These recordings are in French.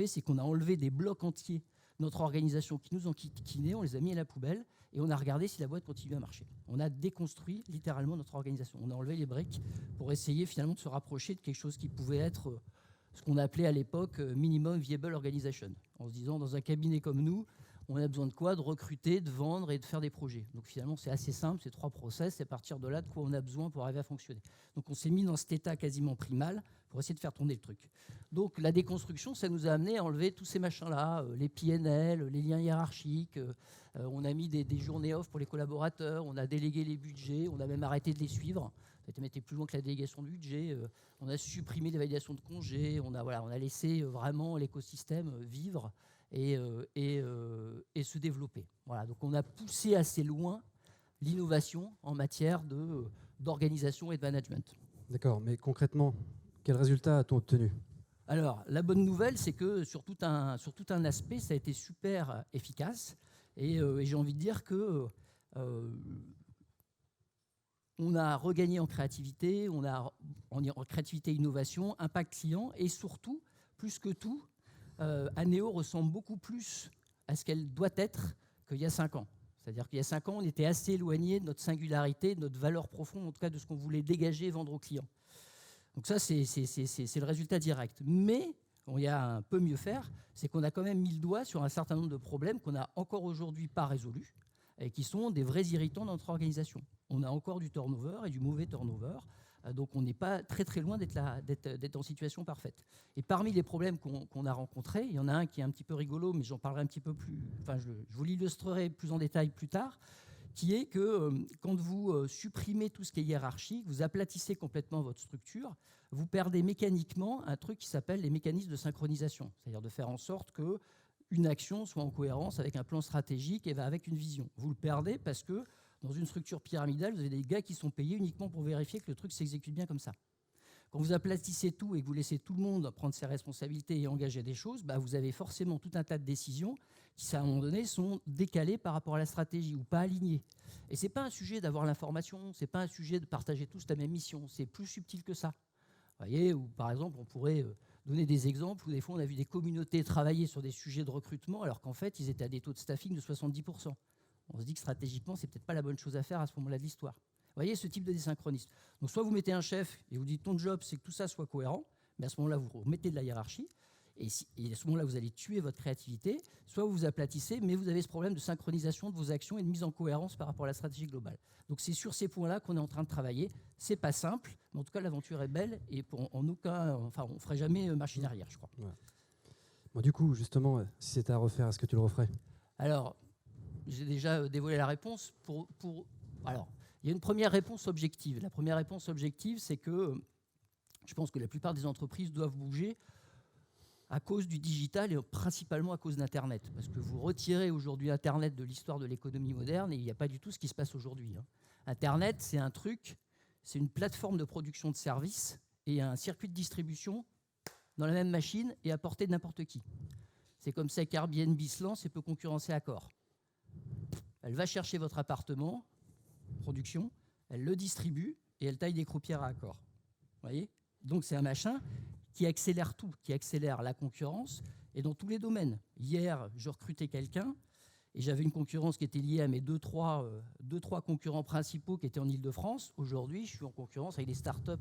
fait, c'est qu'on a enlevé des blocs entiers de notre organisation qui nous enquiquinaient, on les a mis à la poubelle et on a regardé si la boîte continuait à marcher. On a déconstruit littéralement notre organisation. On a enlevé les briques pour essayer finalement de se rapprocher de quelque chose qui pouvait être ce qu'on appelait à l'époque Minimum Viable Organization, en se disant dans un cabinet comme nous, on a besoin de quoi? De recruter, de vendre et de faire des projets. Donc finalement, c'est assez simple, c'est 3 process, c'est à partir de là de quoi on a besoin pour arriver à fonctionner. Donc on s'est mis dans cet état quasiment primal pour essayer de faire tourner le truc. Donc la déconstruction, ça nous a amené à enlever tous ces machins-là, les PNL, les liens hiérarchiques, on a mis des journées off pour les collaborateurs, on a délégué les budgets, on a même arrêté de les suivre. Ça a été plus loin que la délégation du budget, on a supprimé les validations de congés, on a laissé vraiment l'écosystème vivre et se développer. Voilà, donc on a poussé assez loin l'innovation en matière d'organisation et de management. D'accord, mais concrètement, quels résultats a-t-on obtenu? Alors, la bonne nouvelle, c'est que sur tout un aspect, ça a été super efficace. Et j'ai envie de dire que on a regagné en créativité, on a en créativité, innovation, impact client, et surtout, plus que tout, Anéo ressemble beaucoup plus à ce qu'elle doit être qu'il y a 5 ans. C'est-à-dire qu'il y a 5 ans, on était assez éloigné de notre singularité, de notre valeur profonde, en tout cas de ce qu'on voulait dégager et vendre aux clients. Donc ça, c'est le résultat direct. Mais il y a un peu mieux faire, c'est qu'on a quand même mis le doigt sur un certain nombre de problèmes qu'on n'a encore aujourd'hui pas résolus et qui sont des vrais irritants dans notre organisation. On a encore du turnover et du mauvais turnover. Donc on n'est pas très très loin d'être en situation parfaite. Et parmi les problèmes qu'on a rencontrés, il y en a un qui est un petit peu rigolo, mais j'en parlerai un petit peu plus, enfin je vous l'illustrerai plus en détail plus tard, qui est que quand vous supprimez tout ce qui est hiérarchique, vous aplatissez complètement votre structure, vous perdez mécaniquement un truc qui s'appelle les mécanismes de synchronisation, c'est-à-dire de faire en sorte qu'une action soit en cohérence avec un plan stratégique et va avec une vision. Vous le perdez parce que dans une structure pyramidale, vous avez des gars qui sont payés uniquement pour vérifier que le truc s'exécute bien comme ça. Quand vous aplatissez tout et que vous laissez tout le monde prendre ses responsabilités et engager des choses, vous avez forcément tout un tas de décisions qui, à un moment donné, sont décalées par rapport à la stratégie ou pas alignées. Et ce n'est pas un sujet d'avoir l'information, ce n'est pas un sujet de partager tous la même mission, c'est plus subtil que ça. Vous voyez, ou par exemple, on pourrait donner des exemples où des fois on a vu des communautés travailler sur des sujets de recrutement alors qu'en fait, ils étaient à des taux de staffing de 70%. On se dit que stratégiquement, c'est peut-être pas la bonne chose à faire à ce moment-là de l'histoire. Vous voyez, ce type de désynchronisme. Donc soit vous mettez un chef et vous dites ton job, c'est que tout ça soit cohérent, mais à ce moment-là, vous remettez de la hiérarchie, et à ce moment-là, vous allez tuer votre créativité, soit vous vous aplatissez, mais vous avez ce problème de synchronisation de vos actions et de mise en cohérence par rapport à la stratégie globale. Donc c'est sur ces points-là qu'on est en train de travailler. C'est pas simple, mais en tout cas, l'aventure est belle, et en aucun, enfin, on ne ferait jamais machine arrière, je crois. Ouais. Bon, du coup, justement, si c'était à refaire, est-ce que tu le referais? Alors, j'ai déjà dévoilé la réponse. Alors, il y a une première réponse objective. La première réponse objective, c'est que je pense que la plupart des entreprises doivent bouger à cause du digital et principalement à cause d'Internet. Parce que vous retirez aujourd'hui Internet de l'histoire de l'économie moderne et il n'y a pas du tout ce qui se passe aujourd'hui. Internet, c'est un truc, c'est une plateforme de production de services et un circuit de distribution dans la même machine et à portée de n'importe qui. C'est comme ça qu'Airbnb se lance et peut concurrencer Accor. Elle va chercher votre appartement, production, elle le distribue et elle taille des croupières à Accor. Vous voyez ? Donc c'est un machin qui accélère tout, qui accélère la concurrence et dans tous les domaines. Hier, je recrutais quelqu'un et j'avais une concurrence qui était liée à mes deux, trois concurrents principaux qui étaient en Ile-de-France. Aujourd'hui, je suis en concurrence avec des startups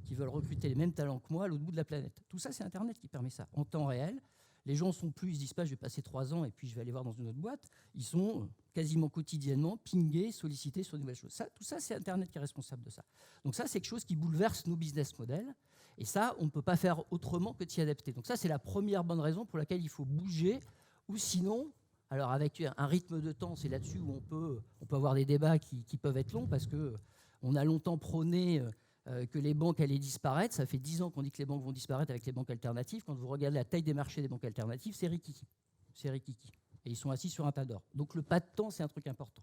qui veulent recruter les mêmes talents que moi à l'autre bout de la planète. Tout ça, c'est Internet qui permet ça, en temps réel. Les gens sont plus, ils ne se disent pas je vais passer 3 ans et puis je vais aller voir dans une autre boîte. Ils sont quasiment quotidiennement pingés, sollicités sur de nouvelles choses. Tout ça, c'est Internet qui est responsable de ça. Donc ça, c'est quelque chose qui bouleverse nos business models. Et ça, on ne peut pas faire autrement que de s'y adapter. Donc ça, c'est la première bonne raison pour laquelle il faut bouger. Ou sinon, alors avec un rythme de temps, c'est là-dessus où on peut avoir des débats qui peuvent être longs parce qu'on a longtemps prôné que les banques allaient disparaître. Ça fait 10 ans qu'on dit que les banques vont disparaître avec les banques alternatives. Quand vous regardez la taille des marchés des banques alternatives, c'est rikiki. C'est rikiki. Et ils sont assis sur un tas d'or. Donc le pas de temps, c'est un truc important.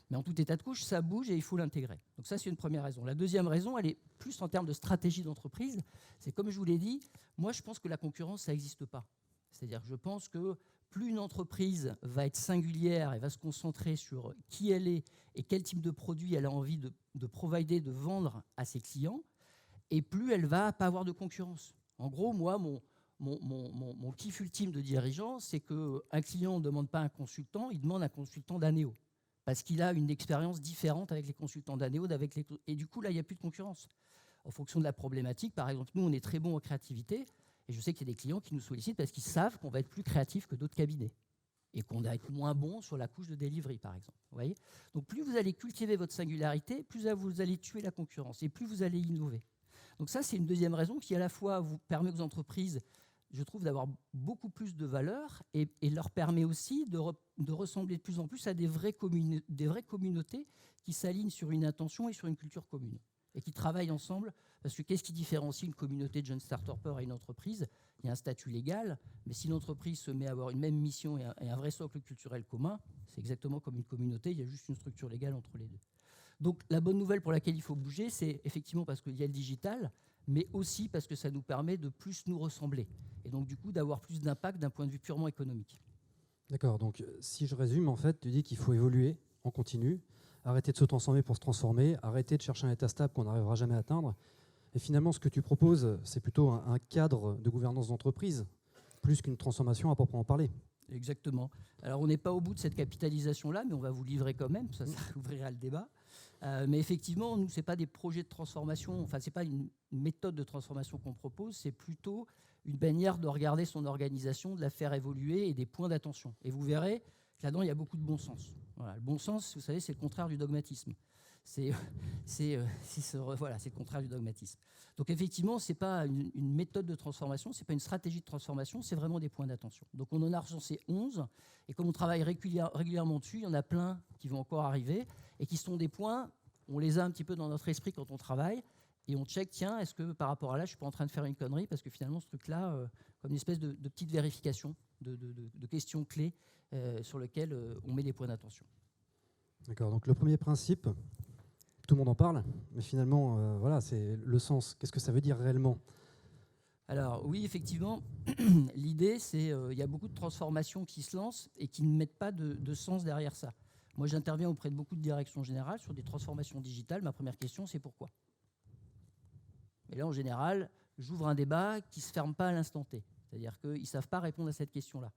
Mais en tout état de cause, ça bouge et il faut l'intégrer. Donc ça, c'est une première raison. La deuxième raison, elle est plus en termes de stratégie d'entreprise. C'est comme je vous l'ai dit, moi je pense que la concurrence, ça n'existe pas. C'est-à-dire que je pense que plus une entreprise va être singulière et va se concentrer sur qui elle est et quel type de produit elle a envie de provider, de vendre à ses clients, et plus elle va pas avoir de concurrence. En gros, moi, mon kiff ultime de dirigeant, c'est qu'un client ne demande pas un consultant, il demande un consultant d'Anéo. Parce qu'il a une expérience différente avec les consultants d'Anéo. Et du coup, là, il n'y a plus de concurrence. En fonction de la problématique, par exemple, nous, on est très bons en créativité. Et je sais qu'il y a des clients qui nous sollicitent parce qu'ils savent qu'on va être plus créatif que d'autres cabinets. Et qu'on va être moins bon sur la couche de delivery, par exemple. Vous voyez ? Donc, plus vous allez cultiver votre singularité, plus vous allez tuer la concurrence. Et plus vous allez innover. Donc ça, c'est une deuxième raison qui, à la fois, vous permet aux entreprises, je trouve, d'avoir beaucoup plus de valeur et leur permet aussi de ressembler de plus en plus à des vraies communautés qui s'alignent sur une intention et sur une culture commune et qui travaillent ensemble. Parce que qu'est-ce qui différencie une communauté de jeunes start-upers et une entreprise ? Il y a un statut légal, mais si l'entreprise se met à avoir une même mission et un vrai socle culturel commun, c'est exactement comme une communauté, il y a juste une structure légale entre les deux. Donc la bonne nouvelle pour laquelle il faut bouger, c'est effectivement parce qu'il y a le digital, mais aussi parce que ça nous permet de plus nous ressembler. Et donc du coup d'avoir plus d'impact d'un point de vue purement économique. D'accord, donc si je résume, en fait, tu dis qu'il faut évoluer en continu, arrêter de se transformer pour se transformer, arrêter de chercher un état stable qu'on n'arrivera jamais à atteindre. Et finalement, ce que tu proposes, c'est plutôt un cadre de gouvernance d'entreprise, plus qu'une transformation à proprement parler. Exactement. Alors on n'est pas au bout de cette capitalisation-là, mais on va vous livrer quand même, ça ouvrira le débat. Mais effectivement, nous, ce n'est pas des projets de transformation, enfin, ce n'est pas une méthode de transformation qu'on propose, c'est plutôt une manière de regarder son organisation, de la faire évoluer et des points d'attention. Et vous verrez que là-dedans, il y a beaucoup de bon sens. Voilà, le bon sens, vous savez, c'est le contraire du dogmatisme. C'est le contraire du dogmatisme. Donc effectivement, ce n'est pas une méthode de transformation, ce n'est pas une stratégie de transformation, c'est vraiment des points d'attention. Donc on en a recensé 11, et comme on travaille régulièrement dessus, il y en a plein qui vont encore arriver, et qui sont des points, on les a un petit peu dans notre esprit quand on travaille, et on check, tiens, est-ce que par rapport à là, je ne suis pas en train de faire une connerie, parce que finalement, ce truc-là, comme une espèce de petite vérification, de questions clés sur lesquelles on met des points d'attention. D'accord, donc le premier principe, tout le monde en parle, mais finalement, voilà, c'est le sens. Qu'est-ce que ça veut dire réellement ? Alors oui, effectivement, l'idée, c'est il y a beaucoup de transformations qui se lancent et qui ne mettent pas de sens derrière ça. Moi, j'interviens auprès de beaucoup de directions générales sur des transformations digitales. Ma première question, c'est pourquoi ? Et là, en général, j'ouvre un débat qui ne se ferme pas à l'instant T. C'est-à-dire qu'ils ne savent pas répondre à cette question-là.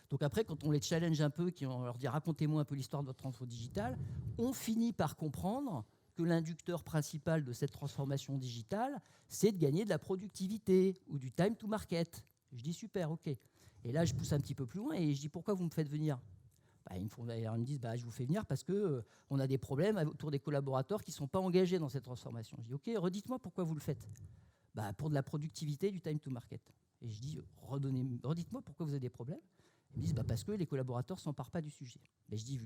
Donc après, quand on les challenge un peu, on leur dit « racontez-moi un peu l'histoire de votre transfo digitale », on finit par comprendre que l'inducteur principal de cette transformation digitale, c'est de gagner de la productivité ou du time to market. Je dis super, ok. Et là, je pousse un petit peu plus loin et je dis pourquoi vous me faites venir ? Ils me disent je vous fais venir parce qu'on a des problèmes autour des collaborateurs qui ne sont pas engagés dans cette transformation. Je dis ok, redites-moi pourquoi vous le faites. Pour de la productivité, du time to market. Et je dis redites-moi pourquoi vous avez des problèmes. Ils me disent parce que les collaborateurs ne s'emparent pas du sujet. Mais je dis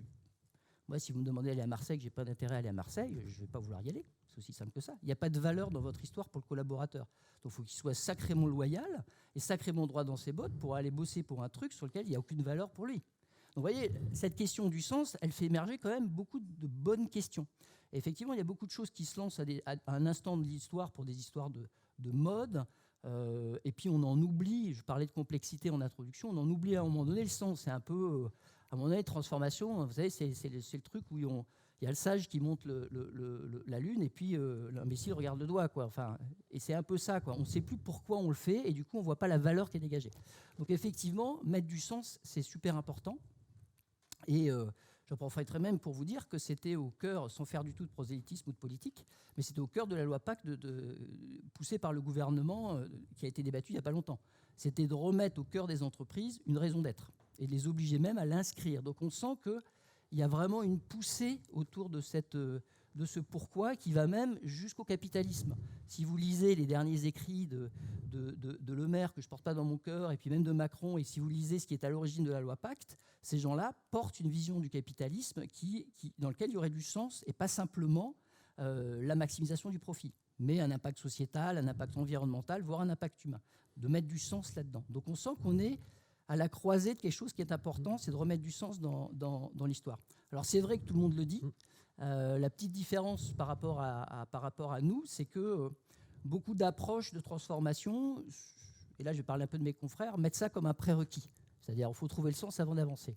moi, si vous me demandez d'aller à Marseille, que je n'ai pas d'intérêt à aller à Marseille, je ne vais pas vouloir y aller. C'est aussi simple que ça. Il n'y a pas de valeur dans votre histoire pour le collaborateur. Donc il faut qu'il soit sacrément loyal et sacrément droit dans ses bottes pour aller bosser pour un truc sur lequel il n'y a aucune valeur pour lui. Donc vous voyez, cette question du sens, elle fait émerger quand même beaucoup de bonnes questions. Et effectivement, il y a beaucoup de choses qui se lancent à un instant de l'histoire pour des histoires de mode. Et puis on en oublie, je parlais de complexité en introduction, on en oublie à un moment donné le sens. C'est un peu, à un moment donné, transformation, vous savez, c'est le truc où il y a le sage qui monte la lune et puis l'imbécile regarde le doigt, quoi. Enfin, et c'est un peu ça, quoi. On ne sait plus pourquoi on le fait et du coup on ne voit pas la valeur qui est dégagée. Donc effectivement, mettre du sens, c'est super important. Et j'en profiterai même pour vous dire que c'était au cœur, sans faire du tout de prosélytisme ou de politique, mais c'était au cœur de la loi Pacte poussée par le gouvernement qui a été débattue il n'y a pas longtemps. C'était de remettre au cœur des entreprises une raison d'être et de les obliger même à l'inscrire. Donc on sent qu'il y a vraiment une poussée autour de ce pourquoi qui va même jusqu'au capitalisme. Si vous lisez les derniers écrits de Le Maire, que je ne porte pas dans mon cœur, et puis même de Macron, et si vous lisez ce qui est à l'origine de la loi Pacte, ces gens-là portent une vision du capitalisme dans lequel il y aurait du sens, et pas simplement la maximisation du profit, mais un impact sociétal, un impact environnemental, voire un impact humain, de mettre du sens là-dedans. Donc on sent qu'on est à la croisée de quelque chose qui est important, c'est de remettre du sens dans l'histoire. Alors c'est vrai que tout le monde le dit, la petite différence par rapport à nous, c'est que beaucoup d'approches de transformation, et là je vais parler un peu de mes confrères, mettent ça comme un prérequis. C'est-à-dire qu'il faut trouver le sens avant d'avancer.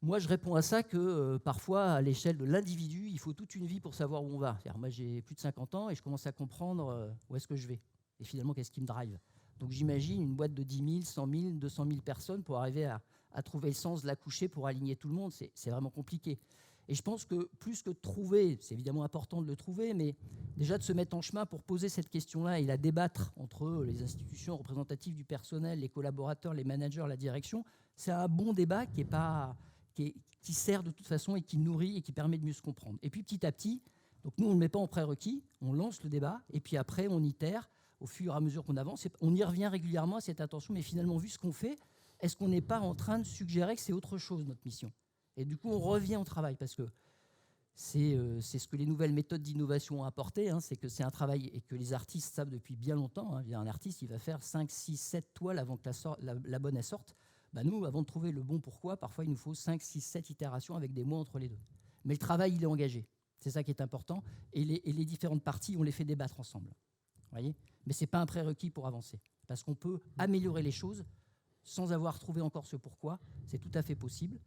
Moi, je réponds à ça que parfois, à l'échelle de l'individu, il faut toute une vie pour savoir où on va. C'est-à-dire, moi, j'ai plus de 50 ans et je commence à comprendre où est-ce que je vais. Et finalement, qu'est-ce qui me drive ? Donc j'imagine une boîte de 10 000, 100 000, 200 000 personnes pour arriver à trouver le sens de la coucher, pour aligner tout le monde. C'est vraiment compliqué. Et je pense que plus que de trouver, c'est évidemment important de le trouver, mais déjà de se mettre en chemin pour poser cette question-là et la débattre entre les institutions représentatives du personnel, les collaborateurs, les managers, la direction, c'est un bon débat qui sert de toute façon et qui nourrit et qui permet de mieux se comprendre. Et puis petit à petit, donc nous on ne le met pas en prérequis, on lance le débat et puis après on itère au fur et à mesure qu'on avance. On y revient régulièrement à cette intention, mais finalement vu ce qu'on fait, est-ce qu'on n'est pas en train de suggérer que c'est autre chose notre mission ? Et du coup, on revient au travail parce que c'est ce que les nouvelles méthodes d'innovation ont apporté, hein, c'est que c'est un travail et que les artistes savent depuis bien longtemps. Hein, un artiste, il va faire 5, 6, 7 toiles avant que la bonne elle sorte. Bah nous, avant de trouver le bon pourquoi, parfois il nous faut 5, 6, 7 itérations avec des mots entre les deux. Mais le travail, il est engagé. C'est ça qui est important. Et les différentes parties, on les fait débattre ensemble. Voyez ? Mais ce n'est pas un prérequis pour avancer. Parce qu'on peut améliorer les choses sans avoir trouvé encore ce pourquoi. C'est tout à fait possible.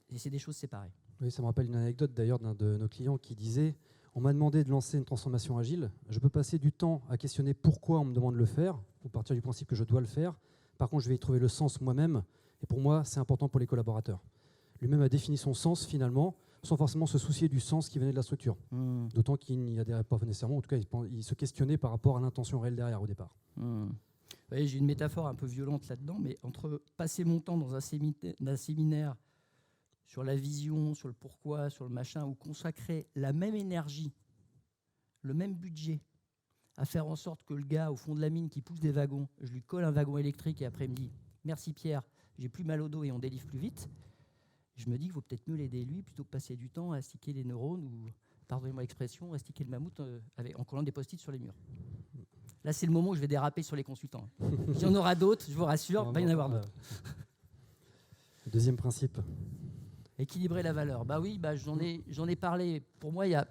Et c'est des choses séparées. Oui, ça me rappelle une anecdote d'ailleurs d'un de nos clients qui disait « On m'a demandé de lancer une transformation agile. Je peux passer du temps à questionner pourquoi on me demande de le faire, ou partir du principe que je dois le faire. Par contre, je vais y trouver le sens moi-même. Et pour moi, c'est important pour les collaborateurs. » Lui-même a défini son sens finalement, sans forcément se soucier du sens qui venait de la structure. D'autant qu'il n'y adhérait pas nécessairement, en tout cas, il se questionnait par rapport à l'intention réelle derrière au départ. Vous voyez, j'ai une métaphore un peu violente là-dedans, mais entre passer mon temps dans un séminaire sur la vision, sur le pourquoi, sur le machin, ou consacrer la même énergie, le même budget, à faire en sorte que le gars au fond de la mine qui pousse des wagons, je lui colle un wagon électrique et après il me dit « Merci Pierre, j'ai plus mal au dos et on délivre plus vite », je me dis qu'il vaut peut-être mieux l'aider lui plutôt que passer du temps à sticker les neurones ou, pardonnez-moi l'expression, à sticker le mammouth en collant des post-it sur les murs. Là, c'est le moment où je vais déraper sur les consultants. Il y en aura d'autres, je vous rassure, il va y en avoir d'autres. Deuxième principe. Équilibrer la valeur. Bah oui, j'en ai parlé. Pour moi, il y a...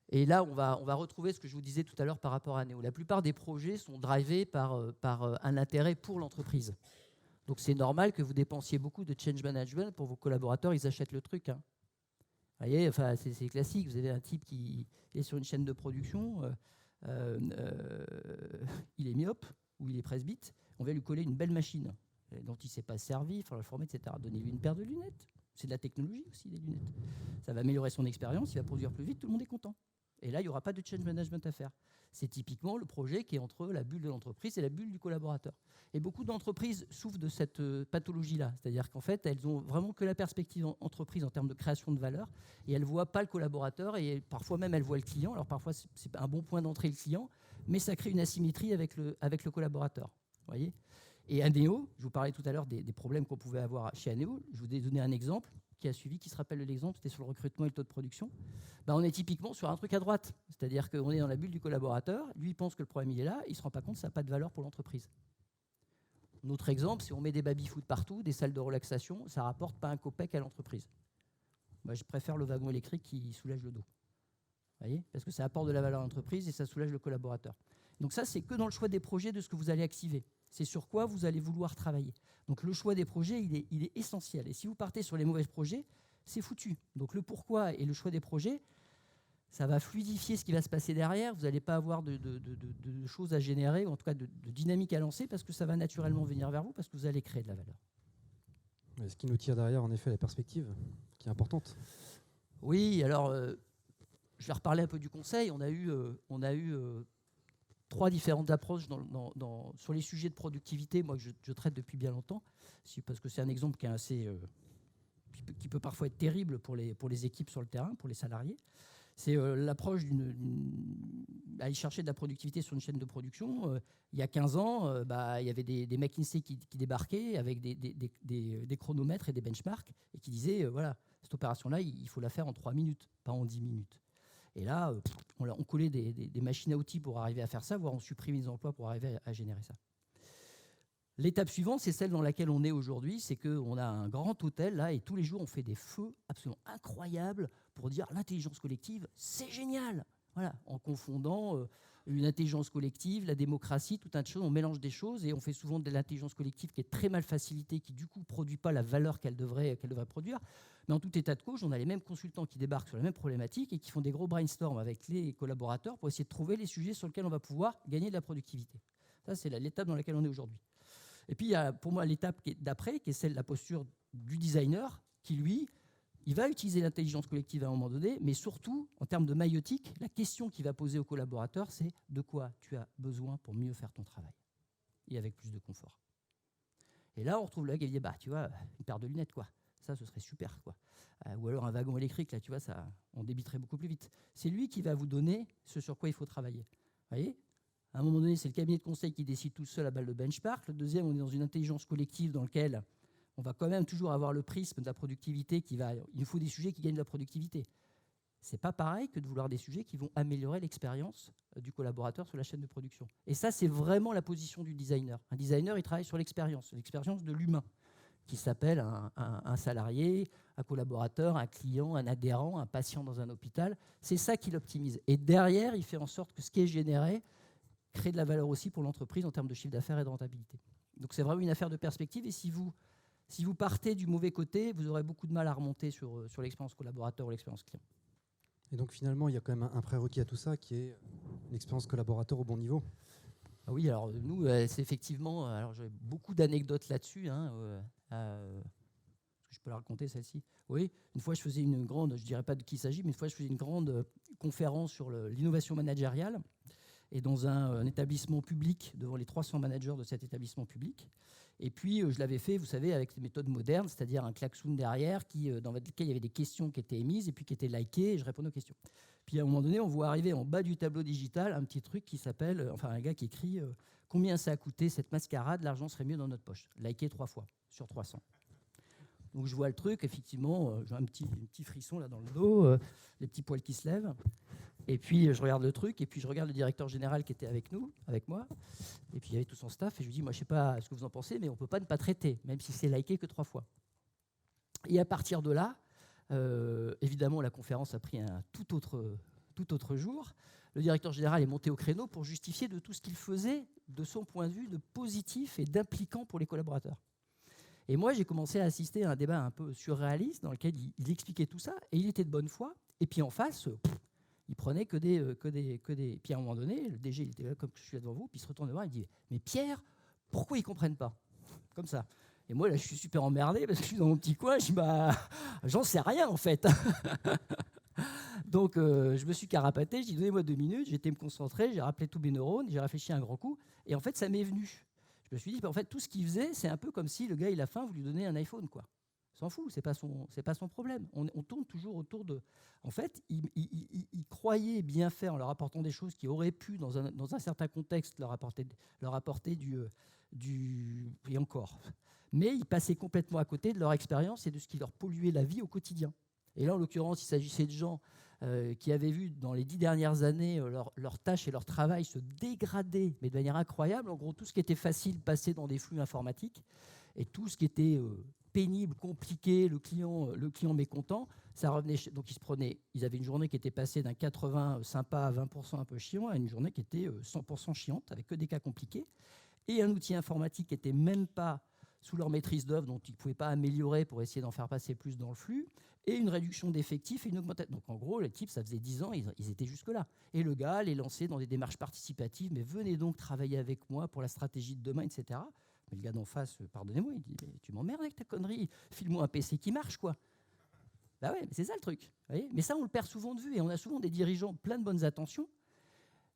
Et là, on va retrouver ce que je vous disais tout à l'heure par rapport à Néo. La plupart des projets sont drivés par un intérêt pour l'entreprise. Donc c'est normal que vous dépensiez beaucoup de change management pour vos collaborateurs, ils achètent le truc. Hein. Vous voyez, enfin, c'est classique. Vous avez un type qui est sur une chaîne de production, il est myope ou il est presbyte, on va lui coller une belle machine dont il ne s'est pas servi, il faut la former, etc. Donnez-lui une paire de lunettes. C'est de la technologie aussi, les lunettes. Ça va améliorer son expérience, il va produire plus vite, tout le monde est content. Et là, il n'y aura pas de change management à faire. C'est typiquement le projet qui est entre la bulle de l'entreprise et la bulle du collaborateur. Et beaucoup d'entreprises souffrent de cette pathologie-là. C'est-à-dire qu'en fait, elles n'ont vraiment que la perspective entreprise en termes de création de valeur et elles ne voient pas le collaborateur et parfois même elles voient le client. Alors parfois, c'est un bon point d'entrée le client, mais ça crée une asymétrie avec le collaborateur. Voyez ? Et Anéo, je vous parlais tout à l'heure des problèmes qu'on pouvait avoir chez Anéo. Je vous ai donné un exemple qui a suivi, qui se rappelle de l'exemple, c'était sur le recrutement et le taux de production. On est typiquement sur un truc à droite. C'est-à-dire qu'on est dans la bulle du collaborateur, lui il pense que le problème il est là, il ne se rend pas compte que ça n'a pas de valeur pour l'entreprise. Notre exemple, si on met des baby-foot partout, des salles de relaxation, ça ne rapporte pas un copec à l'entreprise. Moi, je préfère le wagon électrique qui soulage le dos. Vous voyez ? Parce que ça apporte de la valeur à l'entreprise et ça soulage le collaborateur. Donc ça, c'est que dans le choix des projets de ce que vous allez activer. C'est sur quoi vous allez vouloir travailler. Donc le choix des projets, il est essentiel. Et si vous partez sur les mauvais projets, c'est foutu. Donc le pourquoi et le choix des projets, ça va fluidifier ce qui va se passer derrière. Vous n'allez pas avoir de choses à générer, ou en tout cas de dynamique à lancer, parce que ça va naturellement venir vers vous, parce que vous allez créer de la valeur. Ce qui nous tire derrière, en effet, la perspective, qui est importante. Oui, alors, je vais reparler un peu du conseil. On a eu 3 différentes approches sur les sujets de productivité, moi, que je traite depuis bien longtemps, parce que c'est un exemple qui est assez... qui peut parfois être terrible pour les équipes sur le terrain, pour les salariés. C'est l'approche d'aller chercher de la productivité sur une chaîne de production. Il y a 15 ans, il y avait des McKinsey qui débarquaient avec des chronomètres et des benchmarks et qui disaient, voilà, cette opération-là, il faut la faire en 3 minutes, pas en 10 minutes. Et là, on collait des machines à outils pour arriver à faire ça, voire on supprimait des emplois pour arriver à générer ça. L'étape suivante, c'est celle dans laquelle on est aujourd'hui, c'est qu'on a un grand hôtel là et tous les jours on fait des feux absolument incroyables pour dire l'intelligence collective, c'est génial. Voilà, en confondant une intelligence collective, la démocratie, tout un tas de choses. On mélange des choses et on fait souvent de l'intelligence collective qui est très mal facilitée, qui du coup ne produit pas la valeur qu'elle devrait produire. Mais en tout état de cause, on a les mêmes consultants qui débarquent sur la même problématique et qui font des gros brainstorms avec les collaborateurs pour essayer de trouver les sujets sur lesquels on va pouvoir gagner de la productivité. Ça, c'est l'étape dans laquelle on est aujourd'hui. Et puis, il y a pour moi l'étape d'après, qui est celle de la posture du designer, qui lui, il va utiliser l'intelligence collective à un moment donné, mais surtout, en termes de maïotique, la question qu'il va poser aux collaborateurs, c'est de quoi tu as besoin pour mieux faire ton travail et avec plus de confort. Et là, on retrouve le gars qui dit, bah, tu vois, une paire de lunettes, quoi. Ça, ce serait super, quoi. Ou alors un wagon électrique, là, tu vois, ça, on débiterait beaucoup plus vite. C'est lui qui va vous donner ce sur quoi il faut travailler. Vous voyez ? À un moment donné, c'est le cabinet de conseil qui décide tout seul à balle de benchmark. Le deuxième, on est dans une intelligence collective dans laquelle on va quand même toujours avoir le prisme de la productivité il nous faut des sujets qui gagnent de la productivité. C'est pas pareil que de vouloir des sujets qui vont améliorer l'expérience du collaborateur sur la chaîne de production. Et ça, c'est vraiment la position du designer. Un designer, il travaille sur l'expérience de l'humain, qui s'appelle un salarié, un collaborateur, un client, un adhérent, un patient dans un hôpital. C'est ça qu'il optimise. Et derrière, il fait en sorte que ce qui est généré crée de la valeur aussi pour l'entreprise en termes de chiffre d'affaires et de rentabilité. Donc c'est vraiment une affaire de perspective. Et si vous partez du mauvais côté, vous aurez beaucoup de mal à remonter sur l'expérience collaborateur ou l'expérience client. Et donc finalement, il y a quand même un prérequis à tout ça qui est l'expérience collaborateur au bon niveau. Ah oui, alors nous, c'est effectivement... Alors j'ai beaucoup d'anecdotes là-dessus. Je peux la raconter celle-ci. Oui, une fois je faisais une grande, je ne dirais pas de qui il s'agit, mais une fois je faisais une grande conférence sur l'innovation managériale et dans un établissement public, devant les 300 managers de cet établissement public. Et puis, je l'avais fait, vous savez, avec des méthodes modernes, c'est-à-dire un klaxon derrière, dans lequel il y avait des questions qui étaient émises et puis qui étaient likées, et je répondais aux questions. Puis, à un moment donné, on voit arriver en bas du tableau digital un petit truc qui s'appelle, un gars qui écrit « Combien ça a coûté cette mascarade? L'argent serait mieux dans notre poche. » Liké 3 fois sur 300. Donc, je vois le truc, effectivement, j'ai un petit frisson là dans le dos, les petits poils qui se lèvent. Et puis, je regarde le truc, et puis je regarde le directeur général qui était avec moi, et puis il y avait tout son staff, et je lui dis, moi, je ne sais pas ce que vous en pensez, mais on ne peut pas ne pas traiter, même si c'est liké que 3 fois. Et à partir de là, évidemment, la conférence a pris un tout autre jour. Le directeur général est monté au créneau pour justifier de tout ce qu'il faisait, de son point de vue, de positif et d'impliquant pour les collaborateurs. Et moi, j'ai commencé à assister à un débat un peu surréaliste dans lequel il expliquait tout ça, et il était de bonne foi, et puis en face... il prenait que des... Puis à un moment donné, le DG, il était là comme je suis là devant vous, puis il se retourne de voir, il dit « Mais Pierre, pourquoi ils ne comprennent pas ?» Comme ça. Et moi, là, je suis super emmerdé parce que je suis dans mon petit coin, je dis « Bah, j'en sais rien, en fait. » Donc, je me suis carapaté, je dis « Donnez-moi 2 minutes », j'ai été me concentrer, j'ai rappelé tous mes neurones, j'ai réfléchi un grand coup, et en fait, ça m'est venu. Je me suis dit, en fait, tout ce qu'il faisait, c'est un peu comme si le gars, il a faim, vous lui donnez un iPhone, quoi. S'en fout, c'est pas son problème. On tourne toujours autour de... En fait, il croyait bien faire en leur apportant des choses qui auraient pu, dans un certain contexte, leur apporter du... Et encore. Mais ils passaient complètement à côté de leur expérience et de ce qui leur polluait la vie au quotidien. Et là, en l'occurrence, il s'agissait de gens qui avaient vu, dans les 10 dernières années, leurs tâches et leur travail se dégrader, mais de manière incroyable. En gros, tout ce qui était facile passait dans des flux informatiques, et tout ce qui était... pénible, compliqué, le client mécontent, ça revenait. Donc ils avaient une journée qui était passée d'un 80 sympa à 20% un peu chiant à une journée qui était 100% chiante avec que des cas compliqués et un outil informatique qui n'était même pas sous leur maîtrise d'œuvre, dont ils ne pouvaient pas améliorer pour essayer d'en faire passer plus dans le flux, et une réduction d'effectifs et une augmentation. Donc en gros, les types, ça faisait 10 ans, ils étaient jusque-là. Et le gars les lançait dans des démarches participatives, mais venez donc travailler avec moi pour la stratégie de demain, etc. Mais le gars d'en face, pardonnez-moi, il dit « Tu m'emmerdes avec ta connerie, file-moi un PC qui marche, quoi. » Bah ouais, mais c'est ça le truc. Vous voyez, mais ça, on le perd souvent de vue, et on a souvent des dirigeants plein de bonnes intentions,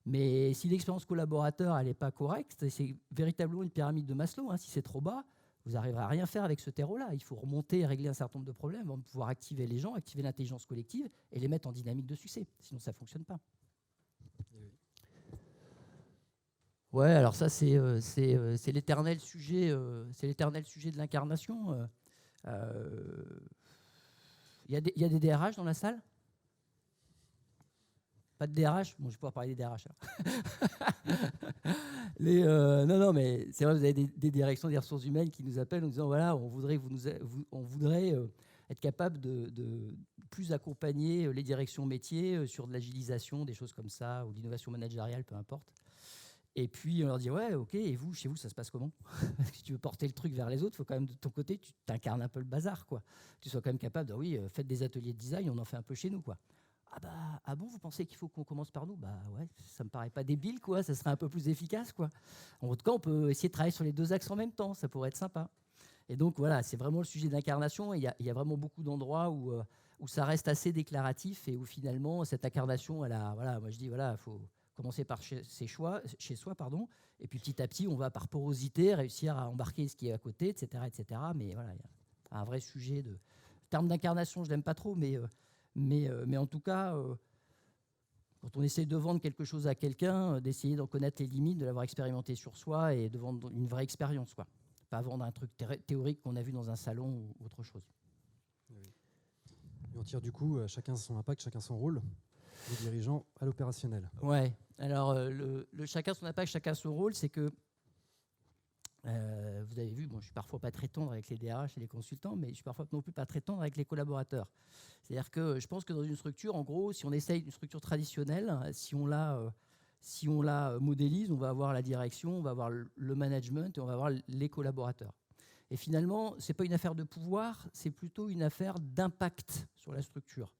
mais si l'expérience collaborateur, elle n'est pas correcte, c'est véritablement une pyramide de Maslow. Si c'est trop bas, vous n'arriverez à rien faire avec ce terreau-là. Il faut remonter et régler un certain nombre de problèmes avant de pouvoir activer les gens, activer l'intelligence collective et les mettre en dynamique de succès. Sinon, ça ne fonctionne pas. Ouais, alors ça, c'est l'éternel sujet de l'incarnation. Il y a des DRH dans la salle? Pas de DRH? Bon, je vais pouvoir parler des DRH. Non, mais c'est vrai, vous avez des directions des ressources humaines qui nous appellent en disant voilà, on voudrait être capable de plus accompagner les directions métiers sur de l'agilisation, des choses comme ça, ou l'innovation managériale, peu importe. Et puis on leur dit ouais, ok, et vous, chez vous, ça se passe comment? Si tu veux porter le truc vers les autres, il faut quand même de ton côté, tu t'incarnes un peu le bazar, quoi. Tu sois quand même capable de, oui, faites des ateliers de design, on en fait un peu chez nous, quoi. Ah bon, vous pensez qu'il faut qu'on commence par nous? Bah ouais, ça me paraît pas débile, quoi. Ça serait un peu plus efficace, quoi. En tout cas, on peut essayer de travailler sur les deux axes en même temps, ça pourrait être sympa. Et donc voilà, c'est vraiment le sujet d'incarnation. Il y a vraiment beaucoup d'endroits où ça reste assez déclaratif et où finalement cette incarnation, voilà, moi je dis voilà, il faut commencer par chez soi, pardon, et puis petit à petit, on va par porosité réussir à embarquer ce qui est à côté, etc., etc. Mais voilà, il y a un vrai sujet de. Le terme d'incarnation, je l'aime pas trop, mais en tout cas, quand on essaie de vendre quelque chose à quelqu'un, d'essayer d'en connaître les limites, de l'avoir expérimenté sur soi et de vendre une vraie expérience, quoi. Pas vendre un truc théorique qu'on a vu dans un salon ou autre chose. Et on tire du coup chacun son impact, chacun son rôle, des dirigeants à l'opérationnel. Ouais. Alors le chacun son impact, chacun son rôle, c'est que vous avez vu, bon, je suis parfois pas très tendre avec les DRH et les consultants, mais je suis parfois non plus pas très tendre avec les collaborateurs. C'est-à-dire que je pense que dans une structure, en gros, si on essaye une structure traditionnelle, si on la modélise, on va avoir la direction, on va avoir le management et on va avoir les collaborateurs. Et finalement, ce n'est pas une affaire de pouvoir, c'est plutôt une affaire d'impact sur la structure.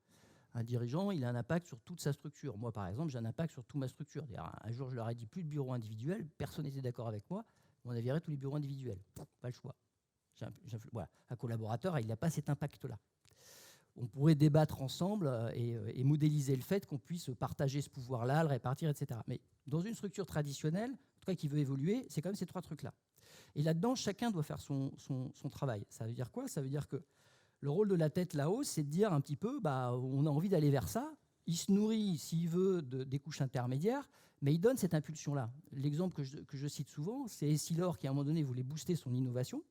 Un dirigeant, il a un impact sur toute sa structure. Moi, par exemple, j'ai un impact sur toute ma structure. Un jour, je leur ai dit plus de bureaux individuels, personne n'était d'accord avec moi. On a viré tous les bureaux individuels. Pas le choix. Voilà. Un collaborateur, il n'a pas cet impact-là. On pourrait débattre ensemble et modéliser le fait qu'on puisse partager ce pouvoir-là, le répartir, etc. Mais dans une structure traditionnelle, en tout cas qui veut évoluer, c'est quand même ces trois trucs-là. Et là-dedans, chacun doit faire son travail. Ça veut dire quoi? Ça veut dire que le rôle de la tête là-haut, c'est de dire un petit peu, on a envie d'aller vers ça. Il se nourrit, s'il veut, des couches intermédiaires, mais il donne cette impulsion-là. L'exemple que je cite souvent, c'est Essilor qui, à un moment donné, voulait booster son innovation.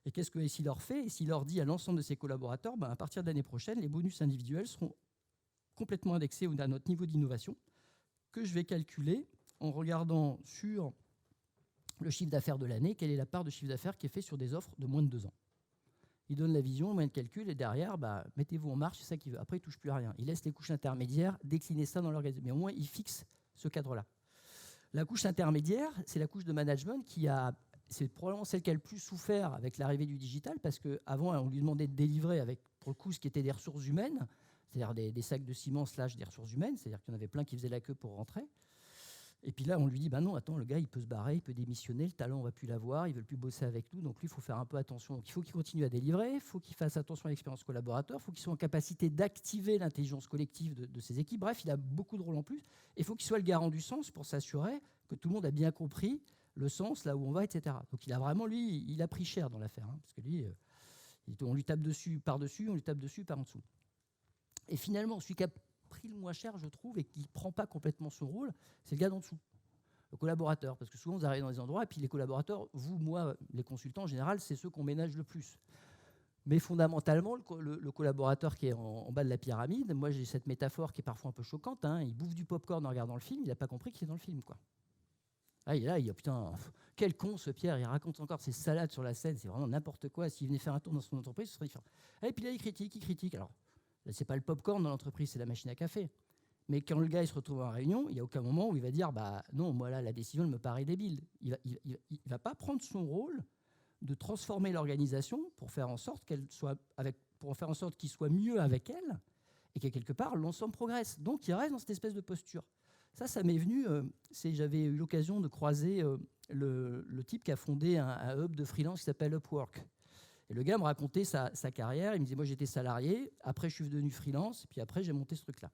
Et qu'est-ce que Essilor fait? Essilor dit à l'ensemble de ses collaborateurs, à partir de l'année prochaine, les bonus individuels seront complètement indexés à notre niveau d'innovation, que je vais calculer en regardant sur le chiffre d'affaires de l'année, quelle est la part de chiffre d'affaires qui est fait sur des offres de moins de 2 ans. Il donne la vision, le moyen de calcul, et derrière, mettez-vous en marche, c'est ça qu'il veut. Après, il ne touche plus à rien. Il laisse les couches intermédiaires décliner ça dans l'organisme. Mais au moins, il fixe ce cadre-là. La couche intermédiaire, c'est la couche de management c'est probablement celle qui a le plus souffert avec l'arrivée du digital, parce qu'avant, on lui demandait de délivrer avec, pour le coup, ce qui était des ressources humaines, c'est-à-dire des sacs de ciment / des ressources humaines, c'est-à-dire qu'il y en avait plein qui faisaient la queue pour rentrer. Et puis là, on lui dit, non, attends, le gars, il peut se barrer, il peut démissionner, le talent, on ne va plus l'avoir, il ne veut plus bosser avec nous, donc lui, il faut faire un peu attention. Donc, il faut qu'il continue à délivrer, il faut qu'il fasse attention à l'expérience collaborateur, il faut qu'il soit en capacité d'activer l'intelligence collective de ses équipes. Bref, il a beaucoup de rôles en plus. Et il faut qu'il soit le garant du sens pour s'assurer que tout le monde a bien compris le sens, là où on va, etc. Donc, il a vraiment, lui, il a pris cher dans l'affaire, parce que lui, on lui tape dessus par-dessus, on lui tape dessus par en dessous. Et finalement, celui qui a pris le moins cher, je trouve, et qui ne prend pas complètement son rôle, c'est le gars d'en dessous. Le collaborateur, parce que souvent vous arrivez dans des endroits et puis les collaborateurs, vous, moi, les consultants en général, c'est ceux qu'on ménage le plus. Mais fondamentalement, le collaborateur qui est en bas de la pyramide, moi j'ai cette métaphore qui est parfois un peu choquante, il bouffe du popcorn en regardant le film, il n'a pas compris qu'il est dans le film, quoi. Là, il dit putain, quel con ce Pierre, il raconte encore ses salades sur la scène, c'est vraiment n'importe quoi. S'il venait faire un tour dans son entreprise, ce serait différent. Et puis là, il critique. Alors, là, c'est pas le popcorn dans l'entreprise, c'est la machine à café. Mais quand le gars il se retrouve en réunion, il n'y a aucun moment où il va dire non, moi là, la décision elle me paraît débile. Il ne va pas prendre son rôle de transformer l'organisation pour faire en sorte qu'il soit mieux avec elle et que quelque part l'ensemble progresse. Donc il reste dans cette espèce de posture. Ça m'est venu, j'avais eu l'occasion de croiser le type qui a fondé un hub de freelance qui s'appelle Upwork. Et le gars me racontait sa carrière, il me disait moi j'étais salarié, après je suis devenu freelance, et puis après j'ai monté ce truc-là.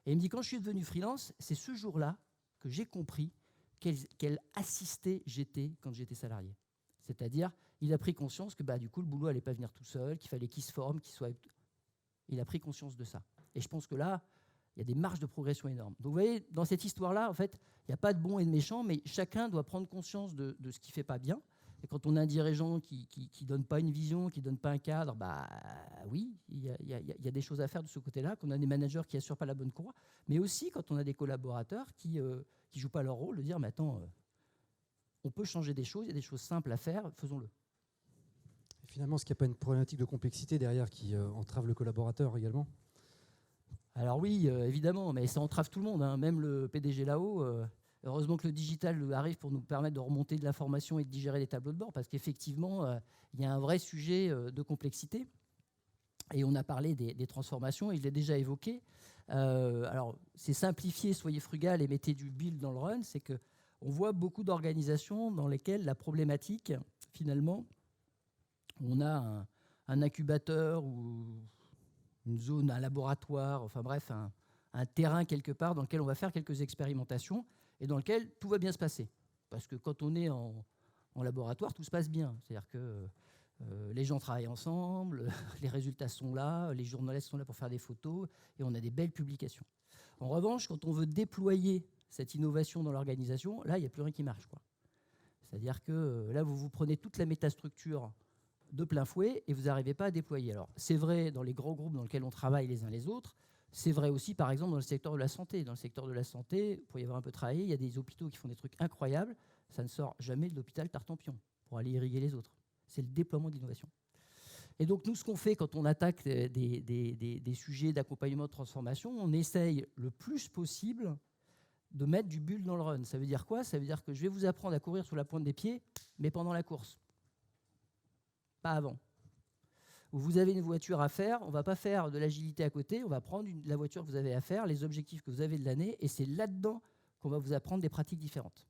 Et il me dit, quand je suis devenu freelance, c'est ce jour-là que j'ai compris quel assisté j'étais quand j'étais salarié. C'est-à-dire, il a pris conscience que du coup, le boulot n'allait pas venir tout seul, qu'il fallait qu'il se forme, qu'il soit... Il a pris conscience de ça. Et je pense que là, il y a des marges de progression énormes. Donc vous voyez, dans cette histoire-là, en fait, il n'y a pas de bon et de méchant, mais chacun doit prendre conscience de ce qui ne fait pas bien. Et quand on a un dirigeant qui ne donne pas une vision, qui ne donne pas un cadre, oui, il y a des choses à faire de ce côté-là, qu'on a des managers qui n'assurent pas la bonne courroie, mais aussi quand on a des collaborateurs qui ne jouent pas leur rôle, de dire, mais attends, on peut changer des choses, il y a des choses simples à faire, faisons-le. Et finalement, est-ce qu'il n'y a pas une problématique de complexité derrière qui entrave le collaborateur également? Alors oui, évidemment, mais ça entrave tout le monde, hein, même le PDG là-haut. Heureusement que le digital arrive pour nous permettre de remonter de l'information et de digérer les tableaux de bord, parce qu'effectivement, il y a un vrai sujet de complexité. Et on a parlé des transformations, il l'a déjà évoqué. Alors, c'est simplifié, soyez frugal et mettez du build dans le run. C'est qu'on voit beaucoup d'organisations dans lesquelles la problématique, finalement, on a un incubateur ou une zone, un laboratoire, enfin bref, un terrain quelque part dans lequel on va faire quelques expérimentations et dans lequel tout va bien se passer. Parce que quand on est en laboratoire, tout se passe bien. C'est-à-dire que les gens travaillent ensemble, les résultats sont là, les journalistes sont là pour faire des photos et on a des belles publications. En revanche, quand on veut déployer cette innovation dans l'organisation, là, il n'y a plus rien qui marche, quoi. C'est-à-dire que là, vous prenez toute la métastructure de plein fouet et vous n'arrivez pas à déployer. Alors, c'est vrai dans les grands groupes dans lesquels on travaille les uns les autres. C'est vrai aussi, par exemple, dans le secteur de la santé. Dans le secteur de la santé, pour y avoir un peu travaillé, il y a des hôpitaux qui font des trucs incroyables. Ça ne sort jamais de l'hôpital Tartampion pour aller irriguer les autres. C'est le déploiement de l'innovation. Et donc, nous, ce qu'on fait quand on attaque des sujets d'accompagnement de transformation, on essaye le plus possible de mettre du bulle dans le run. Ça veut dire quoi? Ça veut dire que je vais vous apprendre à courir sur la pointe des pieds, mais pendant la course. Pas avant. Vous avez une voiture à faire, on ne va pas faire de l'agilité à côté, on va prendre la voiture que vous avez à faire, les objectifs que vous avez de l'année, et c'est là-dedans qu'on va vous apprendre des pratiques différentes.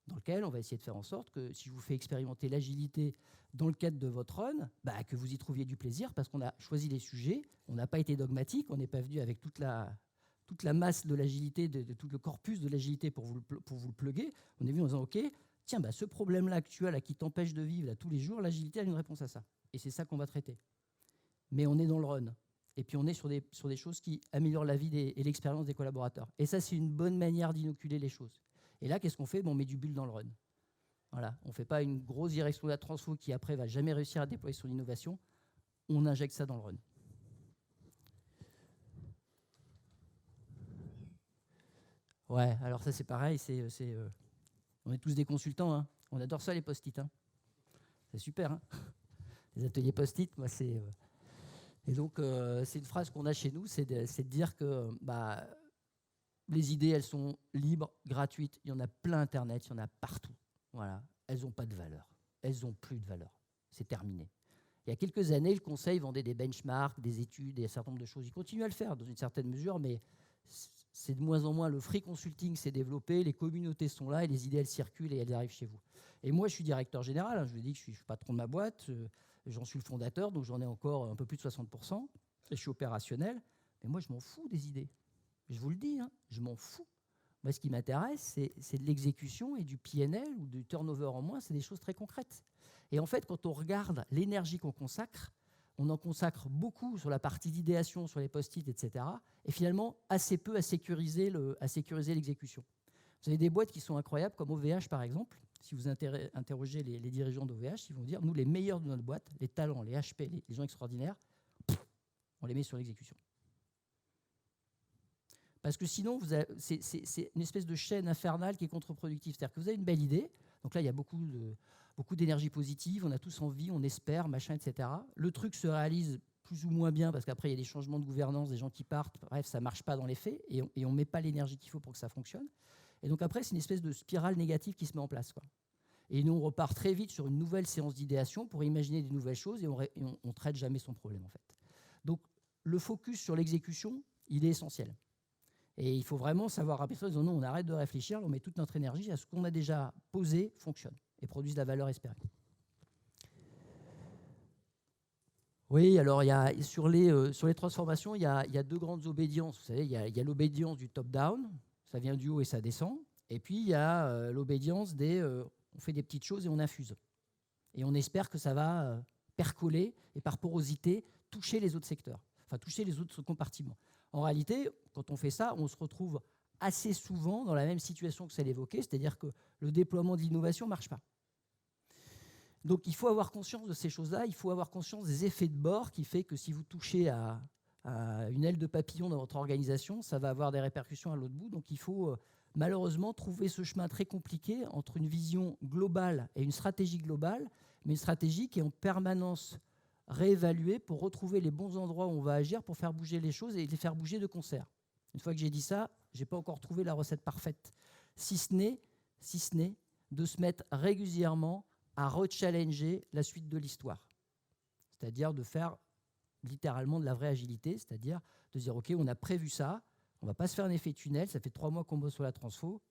Dans lequel on va essayer de faire en sorte que si je vous fais expérimenter l'agilité dans le cadre de votre run, que vous y trouviez du plaisir, parce qu'on a choisi les sujets, on n'a pas été dogmatique, on n'est pas venu avec toute la masse de l'agilité, de tout le corpus de l'agilité pour vous le plugger. On est venu en disant, OK, tiens, ce problème-là que tu as, là, qui t'empêche de vivre là, tous les jours, l'agilité a une réponse à ça. Et c'est ça qu'on va traiter. Mais on est dans le run. Et puis on est sur des choses qui améliorent la vie et l'expérience des collaborateurs. Et ça, c'est une bonne manière d'inoculer les choses. Et là, qu'est-ce qu'on fait? On met du bulle dans le run. Voilà. On ne fait pas une grosse direction de la transfo qui, après, va jamais réussir à déployer son innovation. On injecte ça dans le run. Ouais, alors ça, c'est pareil. On est tous des consultants. Hein. On adore ça, les post-it. Hein. C'est super. Hein. Les ateliers post-it, moi, c'est... Et donc, c'est une phrase qu'on a chez nous, c'est de dire que les idées, elles sont libres, gratuites. Il y en a plein Internet, il y en a partout. Voilà. Elles n'ont pas de valeur. Elles n'ont plus de valeur. C'est terminé. Il y a quelques années, le Conseil vendait des benchmarks, des études et un certain nombre de choses. Il continue à le faire dans une certaine mesure, mais c'est de moins en moins. Le free consulting s'est développé, les communautés sont là et les idées, elles circulent et elles arrivent chez vous. Et moi, je suis directeur général. Hein, je vous ai dit que je suis patron de ma boîte. J'en suis le fondateur, donc j'en ai encore un peu plus de 60%. Et je suis opérationnel. Mais moi, je m'en fous des idées. Je vous le dis, hein, je m'en fous. Moi, ce qui m'intéresse, c'est de l'exécution et du PNL ou du turnover en moins. C'est des choses très concrètes. Et en fait, quand on regarde l'énergie qu'on consacre, on en consacre beaucoup sur la partie d'idéation, sur les post-it, etc. Et finalement, assez peu à sécuriser l'exécution. Vous avez des boîtes qui sont incroyables, comme OVH, par exemple. Si vous interrogez les dirigeants d'OVH, ils vont dire, nous, les meilleurs de notre boîte, les talents, les HP, les gens extraordinaires, on les met sur l'exécution. Parce que sinon, c'est une espèce de chaîne infernale qui est contre-productive. C'est-à-dire que vous avez une belle idée, donc là, il y a beaucoup d'énergie positive, on a tous envie, on espère, machin, etc. Le truc se réalise plus ou moins bien, parce qu'après, il y a des changements de gouvernance, des gens qui partent, bref, ça ne marche pas dans les faits, et on ne met pas l'énergie qu'il faut pour que ça fonctionne. Et donc après, c'est une espèce de spirale négative qui se met en place, quoi. Et nous, on repart très vite sur une nouvelle séance d'idéation pour imaginer des nouvelles choses, et on ne traite jamais son problème, en fait. Donc, le focus sur l'exécution, il est essentiel. Et il faut vraiment savoir rappeler ça, non, on arrête de réfléchir, on met toute notre énergie à ce qu'on a déjà posé fonctionne et produise la valeur espérée. Oui, alors sur les transformations, il y a deux grandes obédiences. Vous savez, il y a l'obédience du top-down, ça vient du haut et ça descend. Et puis, il y a l'obédience on fait des petites choses et on infuse. Et on espère que ça va percoler et par porosité toucher les autres secteurs, enfin toucher les autres compartiments. En réalité, quand on fait ça, on se retrouve assez souvent dans la même situation que celle évoquée, c'est-à-dire que le déploiement de l'innovation ne marche pas. Donc il faut avoir conscience de ces choses-là, il faut avoir conscience des effets de bord qui fait que si vous touchez à une aile de papillon dans votre organisation, ça va avoir des répercussions à l'autre bout. Donc il faut malheureusement trouver ce chemin très compliqué entre une vision globale et une stratégie globale, mais une stratégie qui est en permanence réévaluée pour retrouver les bons endroits où on va agir pour faire bouger les choses et les faire bouger de concert. Une fois que j'ai dit ça, je n'ai pas encore trouvé la recette parfaite, si ce n'est de se mettre régulièrement à rechallenger la suite de l'histoire. C'est-à-dire de faire littéralement de la vraie agilité, c'est-à-dire de dire ok, on a prévu ça, on ne va pas se faire un effet tunnel, ça fait 3 mois qu'on bosse sur la transfo,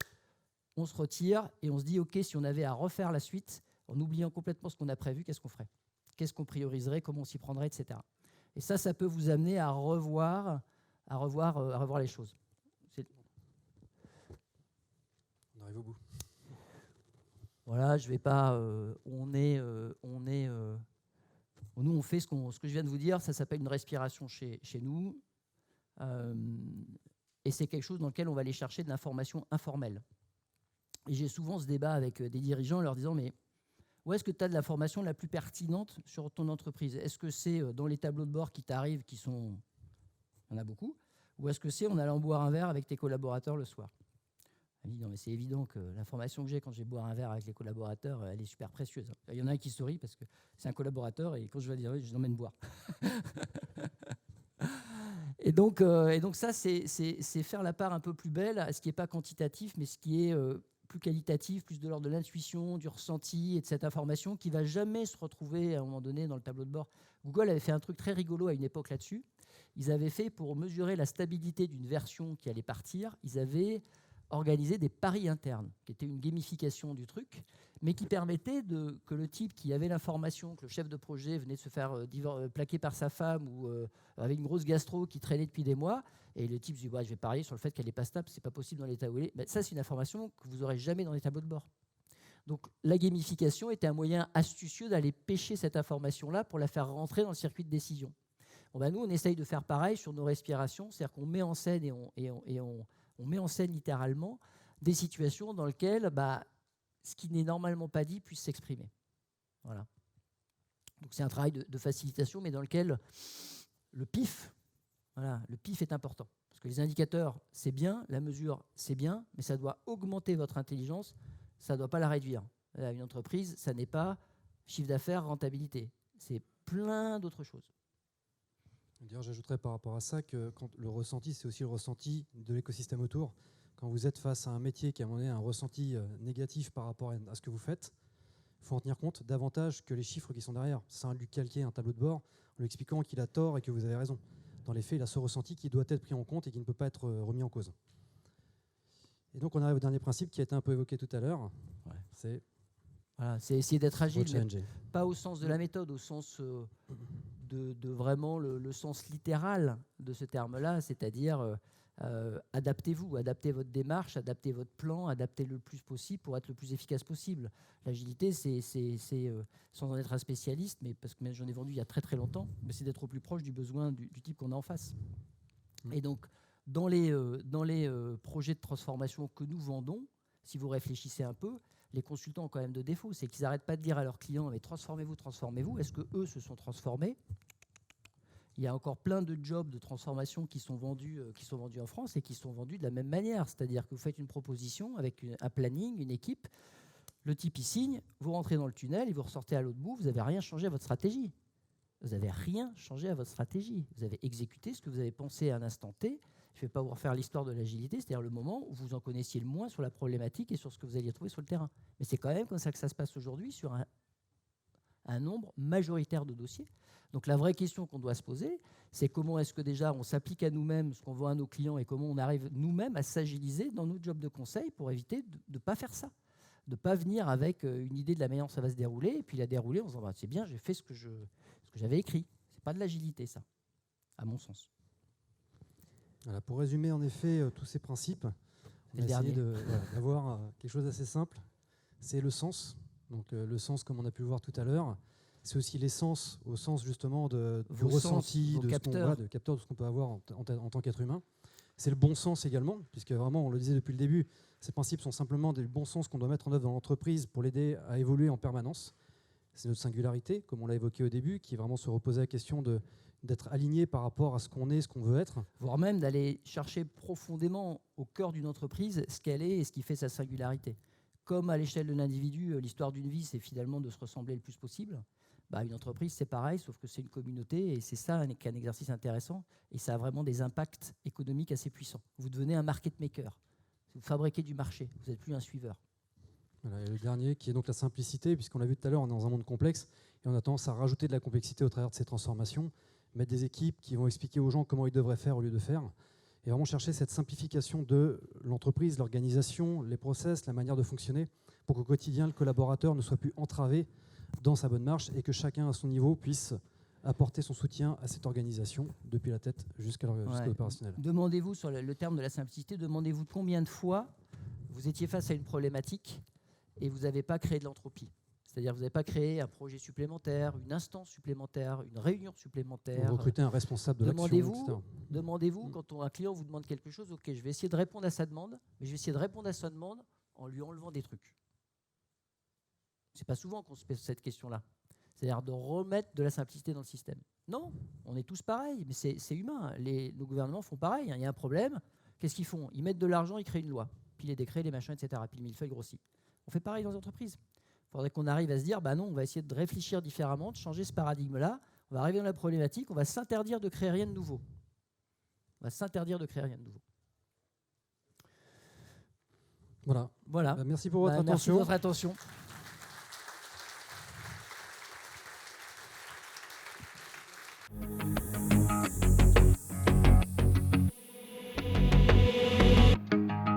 on se retire et on se dit ok, si on avait à refaire la suite, en oubliant complètement ce qu'on a prévu, qu'est-ce qu'on ferait? Qu'est-ce qu'on prioriserait, comment on s'y prendrait, etc. Et ça peut vous amener à revoir les choses. On arrive au bout. Voilà, je vais pas. Nous, on fait ce que je viens de vous dire. Ça s'appelle une respiration chez nous, et c'est quelque chose dans lequel on va aller chercher de l'information informelle. Et j'ai souvent ce débat avec des dirigeants, en leur disant mais où est-ce que tu as de l'information la plus pertinente sur ton entreprise? Est-ce que c'est dans les tableaux de bord qui t'arrivent, il y en a beaucoup, ou est-ce que c'est en allant boire un verre avec tes collaborateurs le soir? Elle dit non mais c'est évident que l'information que j'ai quand je vais boire un verre avec les collaborateurs, elle est super précieuse. Il y en a un qui sourit parce que c'est un collaborateur et quand je vais dire oui, je l'emmène boire. Et donc ça c'est faire la part un peu plus belle à ce qui n'est pas quantitatif mais ce qui est plus qualitatif, plus de l'ordre de l'intuition, du ressenti et de cette information qui ne va jamais se retrouver à un moment donné dans le tableau de bord. Google avait fait un truc très rigolo à une époque là-dessus. Ils avaient fait, pour mesurer la stabilité d'une version qui allait partir, ils avaient organisé des paris internes, qui étaient une gamification du truc, mais qui permettait que le type qui avait l'information, que le chef de projet venait de se faire plaquer par sa femme ou avait une grosse gastro qui traînait depuis des mois, et le type se dit je vais parier sur le fait qu'elle n'est pas stable, c'est pas possible dans l'état où elle est. Ben, ça, c'est une information que vous n'aurez jamais dans les tableaux de bord. Donc la gamification était un moyen astucieux d'aller pêcher cette information-là pour la faire rentrer dans le circuit de décision. Bon, ben, nous, on essaye de faire pareil sur nos respirations, c'est-à-dire qu'on met en scène on met en scène littéralement des situations dans lesquelles ce qui n'est normalement pas dit puisse s'exprimer. Voilà. Donc c'est un travail de facilitation, mais dans lequel le PIF est important. Parce que les indicateurs, c'est bien, la mesure, c'est bien, mais ça doit augmenter votre intelligence, ça ne doit pas la réduire. Une entreprise, ça n'est pas chiffre d'affaires, rentabilité. C'est plein d'autres choses. D'ailleurs, j'ajouterais par rapport à ça que quand le ressenti, c'est aussi le ressenti de l'écosystème autour. Quand vous êtes face à un métier qui a un ressenti négatif par rapport à ce que vous faites, il faut en tenir compte davantage que les chiffres qui sont derrière. Ça sert à lui calquer un tableau de bord en lui expliquant qu'il a tort et que vous avez raison. Dans les faits, il a ce ressenti qui doit être pris en compte et qui ne peut pas être remis en cause. Et donc, on arrive au dernier principe qui a été un peu évoqué tout à l'heure. Ouais. C'est essayer d'être agile, mais pas au sens de la méthode, au sens de vraiment le sens littéral de ce terme-là, c'est-à-dire adaptez-vous, adaptez votre démarche, adaptez votre plan, adaptez le plus possible pour être le plus efficace possible. L'agilité, c'est sans en être un spécialiste, mais parce que j'en ai vendu il y a très très longtemps, mais c'est d'être au plus proche du besoin du type qu'on a en face. Et donc, dans les projets de transformation que nous vendons, si vous réfléchissez un peu, les consultants ont quand même de défauts, c'est qu'ils n'arrêtent pas de dire à leurs clients mais transformez-vous, transformez-vous. Est-ce qu'eux se sont transformés? Il y a encore plein de jobs de transformation qui sont vendus en France et qui sont vendus de la même manière. C'est-à-dire que vous faites une proposition avec un planning, une équipe, le type y signe, vous rentrez dans le tunnel et vous ressortez à l'autre bout, vous n'avez rien changé à votre stratégie. Vous n'avez rien changé à votre stratégie. Vous avez exécuté ce que vous avez pensé à un instant T. Je ne vais pas vous refaire l'histoire de l'agilité, c'est-à-dire le moment où vous en connaissiez le moins sur la problématique et sur ce que vous alliez trouver sur le terrain. Mais c'est quand même comme ça que ça se passe aujourd'hui sur un nombre majoritaire de dossiers. Donc la vraie question qu'on doit se poser, c'est comment est-ce que déjà on s'applique à nous-mêmes ce qu'on vend à nos clients et comment on arrive nous-mêmes à s'agiliser dans nos jobs de conseil pour éviter de ne pas faire ça. De ne pas venir avec une idée de la manière dont ça va se dérouler et puis la dérouler en se disant c'est bien, j'ai fait ce que j'avais écrit. Ce n'est pas de l'agilité, ça, à mon sens. Voilà, pour résumer en effet tous ces principes, on a essayé d'avoir quelque chose d'assez simple. C'est le sens. Donc le sens, comme on a pu le voir tout à l'heure, c'est aussi l'essence au sens justement du ressenti, de capteurs, de ce qu'on peut avoir en tant qu'être humain. C'est le bon sens également, puisque vraiment, on le disait depuis le début, ces principes sont simplement des bons sens qu'on doit mettre en œuvre dans l'entreprise pour l'aider à évoluer en permanence. C'est notre singularité, comme on l'a évoqué au début, qui est vraiment se reposer la question d'être aligné par rapport à ce qu'on est, ce qu'on veut être. Voire même d'aller chercher profondément au cœur d'une entreprise ce qu'elle est et ce qui fait sa singularité. comme à l'échelle de l'individu, l'histoire d'une vie, c'est finalement de se ressembler le plus possible. Bah, une entreprise, c'est pareil, sauf que c'est une communauté, et c'est ça qui est un exercice intéressant, et ça a vraiment des impacts économiques assez puissants. Vous devenez un market maker, vous fabriquez du marché, vous n'êtes plus un suiveur. Voilà, et le dernier, qui est donc la simplicité, puisqu'on l'a vu tout à l'heure, on est dans un monde complexe, et on a tendance à rajouter de la complexité au travers de ces transformations, mettre des équipes qui vont expliquer aux gens comment ils devraient faire au lieu de faire, et vraiment chercher cette simplification de l'entreprise, l'organisation, les process, la manière de fonctionner, pour qu'au quotidien, le collaborateur ne soit plus entravé dans sa bonne marche et que chacun à son niveau puisse apporter son soutien à cette organisation depuis la tête jusqu'à l'opérationnel. Demandez-vous, sur le terme de la simplicité, demandez-vous combien de fois vous étiez face à une problématique et vous n'avez pas créé de l'entropie. C'est-à-dire que vous n'avez pas créé un projet supplémentaire, une instance supplémentaire, une réunion supplémentaire. Vous recrutez un responsable de l'action, etc. Demandez-vous, quand un client vous demande quelque chose, ok, je vais essayer de répondre à sa demande, mais je vais essayer de répondre à sa demande en lui enlevant des trucs. C'est pas souvent qu'on se pose cette question-là. C'est-à-dire de remettre de la simplicité dans le système. Non, on est tous pareils, mais c'est humain. Nos gouvernements font pareil. Il y a un problème. Qu'est-ce qu'ils font? Ils mettent de l'argent, ils créent une loi. Puis les décrets, les machins, etc. Puis le millefeuille grossit. On fait pareil dans les entreprises. Il faudrait qu'on arrive à se dire, bah non, on va essayer de réfléchir différemment, de changer ce paradigme-là. On va arriver dans la problématique, on va s'interdire de créer rien de nouveau. On va s'interdire de créer rien de nouveau. Voilà. Voilà. Merci pour votre attention. Merci de votre attention.